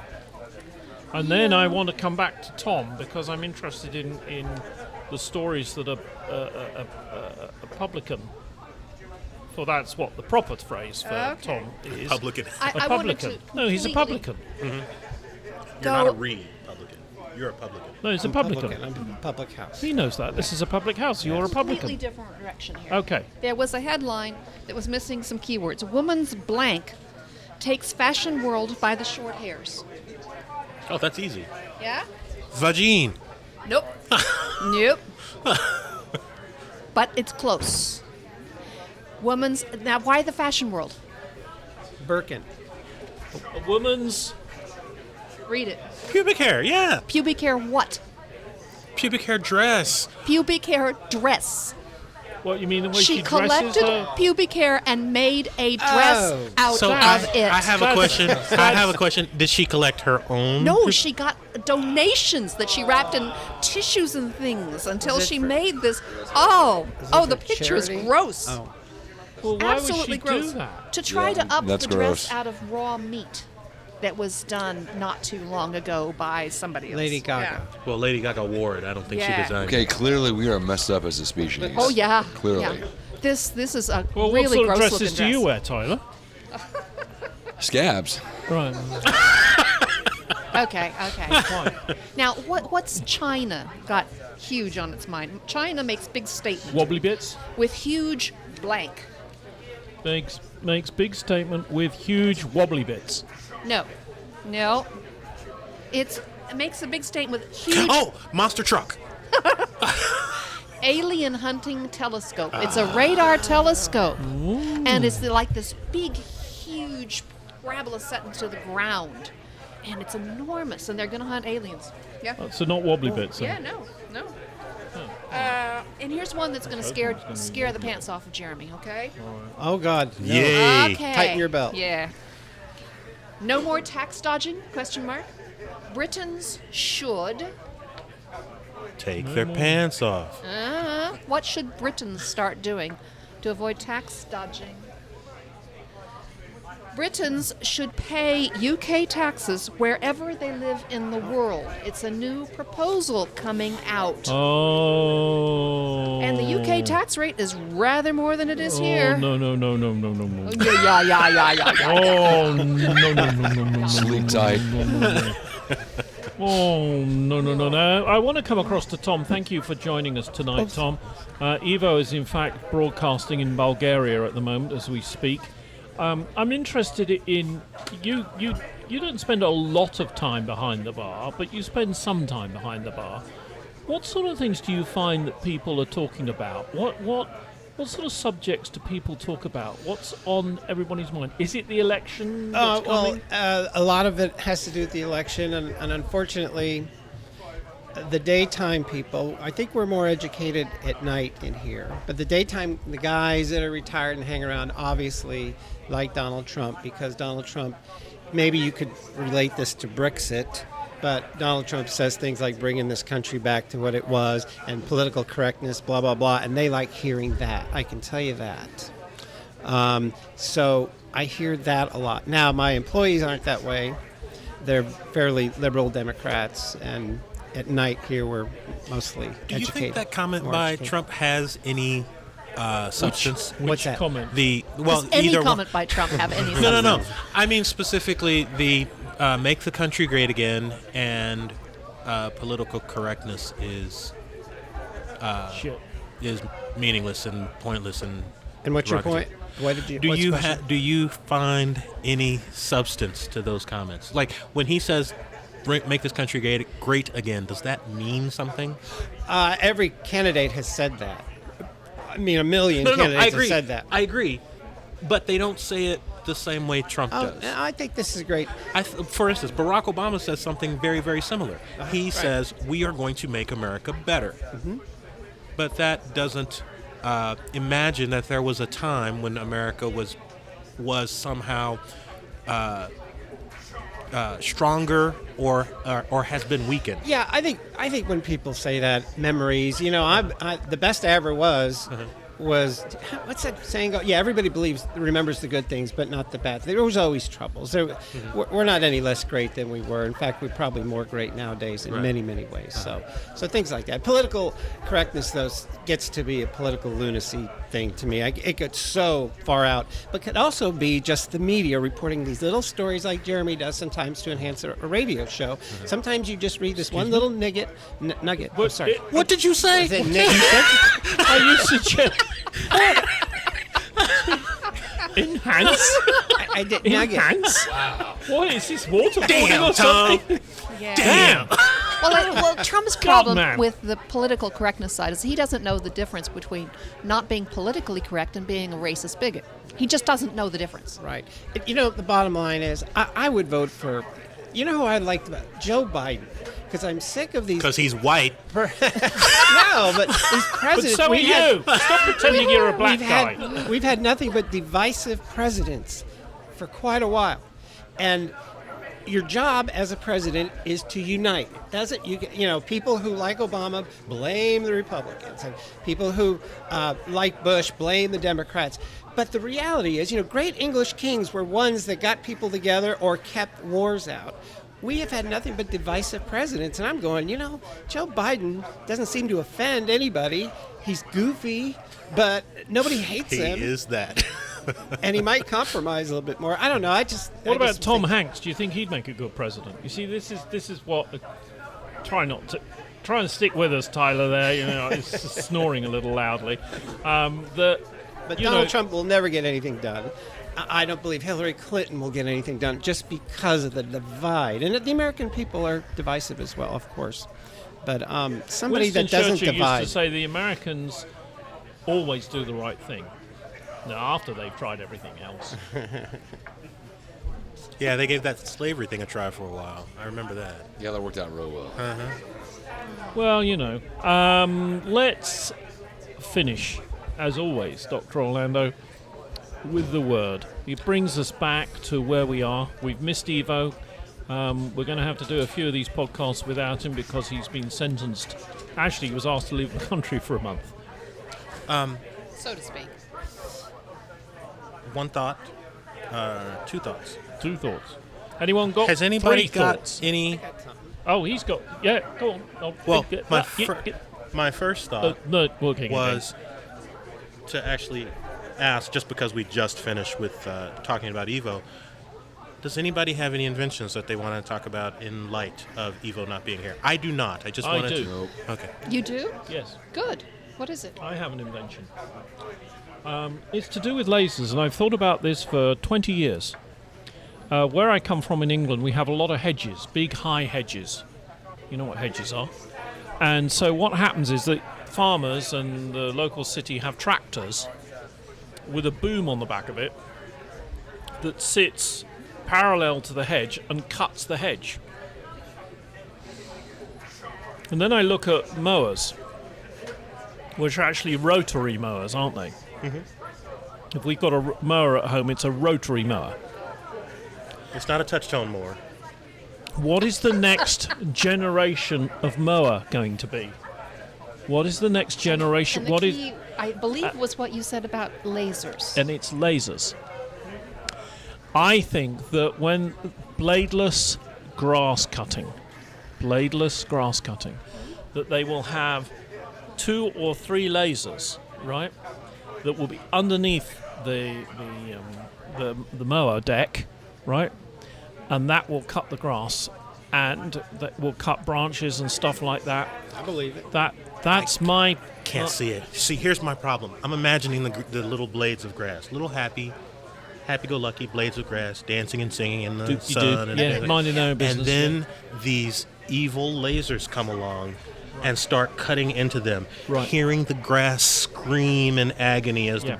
And then I want to come back to Tom, because I'm interested in the stories that a publican Well, that's what the proper phrase for Okay. Tom is. Publican. I wanted to No, he's a completely publican. You're not a go- Republican. You're a publican. No, he's a publican. I'm in public house. He knows that. This is a public house. You're a completely publican. different direction here. Okay. There was a headline that was missing some keywords. Woman's blank takes fashion world by the short hairs. Oh, that's easy. Yeah? Vagine. Nope. Nope. But it's close. Woman's now. Why the fashion world? Birkin. A woman's. Read it. Pubic hair, yeah. Pubic hair. What? Pubic hair dress. Pubic hair dress. What, you mean the way She she dresses collected her? pubic hair and made a dress Oh. out So of it. I have a question. I have a question. Did she collect her own? No, she got donations that she wrapped in tissues and things until Is it she for- made this. Oh, it the for picture is charity? gross. Oh. Well, why Absolutely would she gross. do that? To try to up the that's dress gross. out of raw meat that was done not too long ago by somebody else. Lady Gaga. Well, Lady Gaga wore it. I don't think Yeah. she designed Okay, it. clearly we are messed up as a species. Yeah. Oh yeah. Clearly. Yeah. This is a Well, really what sort of gross dresses looking do you dress. wear, Tyler? Scabs. Right. Okay. Fine. Now, what's China got huge on its mind? China makes big statements Wobbly bits. with huge blank. Makes big statement with huge wobbly bits. No. It makes a big statement with huge Oh, monster truck. alien hunting telescope. It's a radar telescope. And it's like this big, huge parabola set into the ground. And it's enormous. And they're going to hunt aliens. Yeah. So not wobbly bits. Yeah, no. And here's one that's going to scare the pants off of Jeremy, okay? Oh, God. No. Yay. Okay. Tighten your belt. Yeah. No more tax dodging? Question mark. Britons should. Take their pants off. What should Britons start doing to avoid tax dodging? Britons should pay UK taxes wherever they live in the world. It's a new proposal coming out. Oh. And the UK tax rate is rather more than it is Oh, here. no. Yeah. Oh, no. Sleep tight. Oh, no. I want to come across to Tom. Thank you for joining us tonight, Tom. Evo is, in fact, broadcasting in Bulgaria at the moment as we speak. I'm interested in you. You don't spend a lot of time behind the bar, but you spend some time behind the bar. What sort of things do you find that people are talking about? What sort of subjects do people talk about? What's on everybody's mind? Is it the election that's coming? A lot of it has to do with the election, and unfortunately, the daytime people, I think we're more educated at night in here. But the daytime, the guys that are retired and hang around, obviously like Donald Trump, because Donald Trump, maybe you could relate this to Brexit, but Donald Trump says things like bringing this country back to what it was and political correctness, blah, blah, blah, and they like hearing that. I can tell you that. So I hear that a lot. Now, my employees aren't that way. They're fairly liberal Democrats, and at night here we're mostly educated. Do you think that comment more by educated. Trump has any substance? What's that? Comment? Well, Does any either comment by Trump have any No. substance? I mean specifically the make the country great again and political correctness is Shit. meaningless and pointless and. And what's your point? derogatory. What did you? Do what's you the question? do you find any substance to those comments? Like when he says, "Make this country great again," does that mean something? Every candidate has said that. I mean, a million No, candidates I agree. have said that. I agree, but they don't say it the same way Trump Oh, does. I think this is great. For instance, Barack Obama says something very, very similar. He right. says, "We are going to make America better," but that doesn't imagine that there was a time when America was somehow stronger or has been weakened. Yeah, I think when people say that, memories. You know, the best I ever was was, what's that saying? Yeah, everybody remembers the good things, but not the bad. There was always troubles. We're not any less great than we were. In fact, we're probably more great nowadays in many, many ways. So things like that. Political correctness, though, gets to be a political lunacy thing to me. It gets so far out, but could also be just the media reporting these little stories like Jeremy does sometimes to enhance a radio show. Sometimes you just read this one little nugget. What, Sorry. What did you say? I said nugget. I used to check. Enhance? I did nugget. Enhance? Wow. What is this, waterboarding Damn, or Tom. something? Yeah. Damn. Well, Trump's God, problem man. with the political correctness side is he doesn't know the difference between not being politically correct and being a racist bigot. He just doesn't know the difference. Right. The bottom line is I would vote for, who I liked about Joe Biden, because I'm sick of these. Because he's white. No, but these But presidents. so are you. Stop pretending you're a black we've guy. we've had nothing but divisive presidents for quite a while, and your job as a president is to unite. Doesn't people who like Obama blame the Republicans, and people who like Bush blame the Democrats. But the reality is, great English kings were ones that got people together or kept wars out. We have had nothing but divisive presidents, and I'm going, Joe Biden doesn't seem to offend anybody. He's goofy, but nobody hates He him. is that. And he might compromise a little bit more. I don't know. What about Tom Hanks? Do you think he'd make a good president? You see, this is what. Try and stick with us, Tyler. There, it's just snoring a little loudly. But Donald Trump will never get anything done. I don't believe Hillary Clinton will get anything done just because of the divide. And the American people are divisive as well, of course. But somebody Winston that doesn't Churchill divide. used to say the Americans always do the right thing. Now, after they've tried everything else. Yeah, they gave that slavery thing a try for a while. I remember that. Yeah, that worked out real well. Well, let's finish, as always, Dr. Orlando, with the word. It brings us back to where we are. We've missed Evo. We're going to have to do a few of these podcasts without him because he's been sentenced. Actually, he was asked to leave the country for a month. So to speak. One thought, two thoughts. Two thoughts. Anyone got Has anybody three got thoughts? any? Oh, he's got... Yeah, go on. Oh, Well, get- my get- my first thought no, okay, was to actually ask, just because we just finished with talking about Evo, does anybody have any inventions that they want to talk about in light of Evo not being here? I do not. I just I wanted do. to. Nope. Okay. You do? Yes. Good. What is it? I have an invention. It's to do with lasers, and I've thought about this for 20 years. Where I come from in England, we have a lot of hedges, big high hedges. You know what hedges are. And so what happens is that farmers and the local city have tractors with a boom on the back of it that sits parallel to the hedge and cuts the hedge. And then I look at mowers, which are actually rotary mowers, aren't they? Mm-hmm. If we've got a mower at home, it's a rotary mower. It's not a touch-tone mower. What is the next generation of mower going to be? What is the next generation? And the What is? key, I believe, was what you said about lasers. And it's lasers. I think that when bladeless grass cutting, that they will have 2 or 3 lasers, right? That will be underneath the mower deck, right? And that will cut the grass, and that will cut branches and stuff like that. I believe it. That's my Can't see it. See, here's my problem. I'm imagining the little blades of grass, little happy-go-lucky blades of grass, dancing and singing in the sun, and everything. minding their own business. And then these evil lasers come along and start cutting into them, Right. hearing the grass scream in agony as the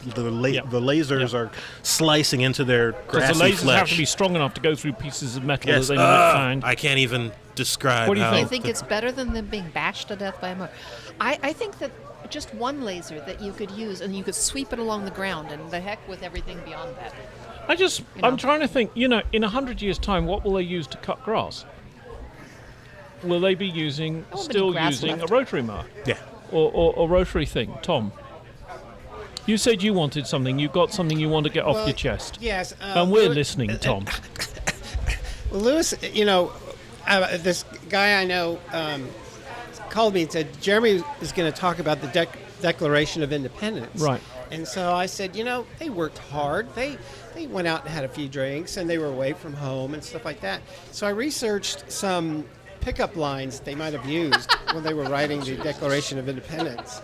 lasers are slicing into their because grassy the lasers flesh. have to be strong enough to go through pieces of metal Yes. that they might find. I can't even describe What do you how. I think it's better than them being bashed to death by a mower. I think that just one laser that you could use, and you could sweep it along the ground, and the heck with everything beyond that. I'm trying to think, in 100 years' time, what will they use to cut grass? Will they be won't be still grass using left. a rotary mower Yeah. or a rotary thing? Tom? You said you wanted something. You've got something you want to get off Well, your chest. Yes. And we're listening, Tom. Well, Lewis, this guy I know called me and said Jeremy is going to talk about the Declaration of Independence. Right. And so I said, they worked hard. They went out and had a few drinks, and they were away from home and stuff like that. So I researched some pickup lines they might have used when they were writing the Declaration of Independence.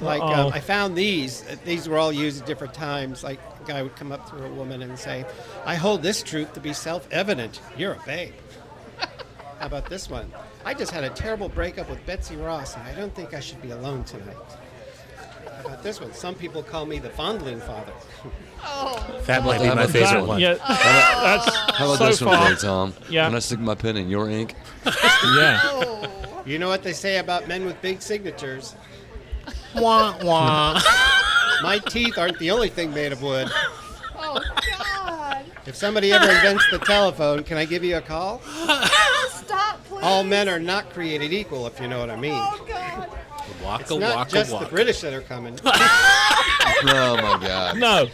Like, I found these. These were all used at different times. Like, a guy would come up to a woman and say, I hold this truth to be self-evident. You're a babe. How about this one? I just had a terrible breakup with Betsy Ross, and I don't think I should be alone tonight. How about this one? Some people call me the fondling father. That might be my favorite one. Yeah, that's How about so this one, far. for you, Tom? Yeah. When I stick my pen in your ink, Yeah. You know what they say about men with big signatures? Wah, wah. My teeth aren't the only thing made of wood. Oh, God. If somebody ever invents the telephone, can I give you a call? Stop, please. All men are not created equal, if you know what I mean. Oh, God. Waka, It's not waka, just waka. the British that are coming. oh my God! No.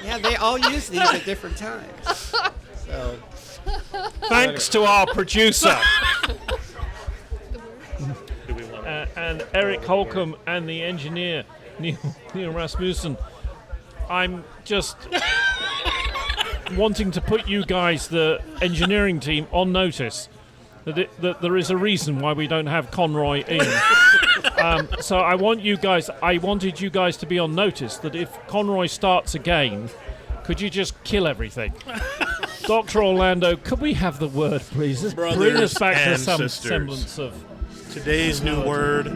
Yeah, they all use these at different times. So, Thanks to our producer. Do we want to- And Eric Holcomb and the engineer, Neil Rasmussen. I'm just wanting to put you guys, the engineering team, on notice that there is a reason why we don't have Conroy in. So I wanted you guys to be on notice that if Conroy starts again, could you just kill everything? Dr. Orlando, could we have the word, please? Let's bring us Brothers back to and some sisters. semblance of... Today's new word,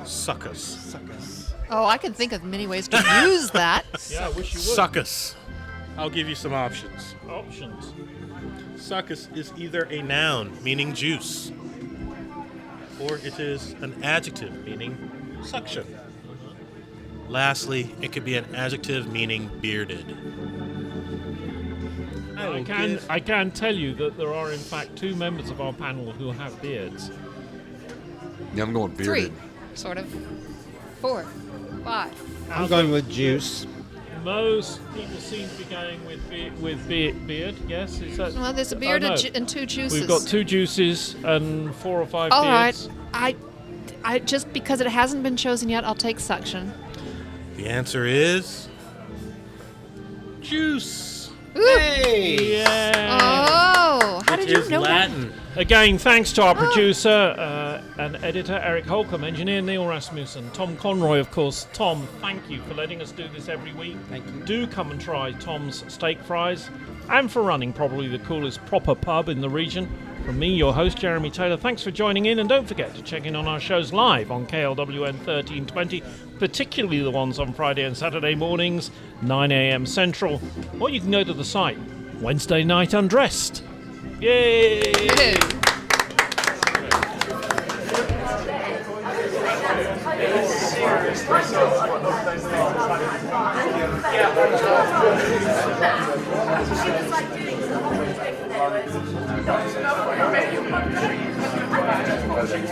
suckus. Oh, I can think of many ways to use that. Yeah, I wish you would. Suckus. I'll give you some options. Options. Suckus is either a noun, meaning juice, or it is an adjective, meaning suction. Lastly, it could be an adjective meaning bearded. I can tell you that there are in fact two members of our panel who have beards. Yeah, I'm going bearded. 3, sort of. 4, 5. I'm going with juice. Most people seem to be going with beard. Yes, is that? Well, there's a Oh, beard no. and 2 juices. We've got 2 juices and 4 or 5 All beards. right. I just because it hasn't been chosen yet, I'll take suction. The answer is juice. Hey! Yeah. Oh, how Which did you is know Latin. Again, thanks to our producer and editor Eric Holcomb, engineer Neil Rasmussen, Tom Conroy, of course. Tom, thank you for letting us do this every week. Thank you. Do come and try Tom's steak fries, and for running probably the coolest proper pub in the region. From me, your host, Jeremy Taylor, thanks for joining in, and don't forget to check in on our shows live on KLWN 1320, particularly the ones on Friday and Saturday mornings, 9 a.m. Central, or you can go to the site, Wednesday Night Undressed. Yay! that? Thank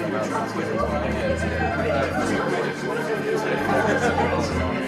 you.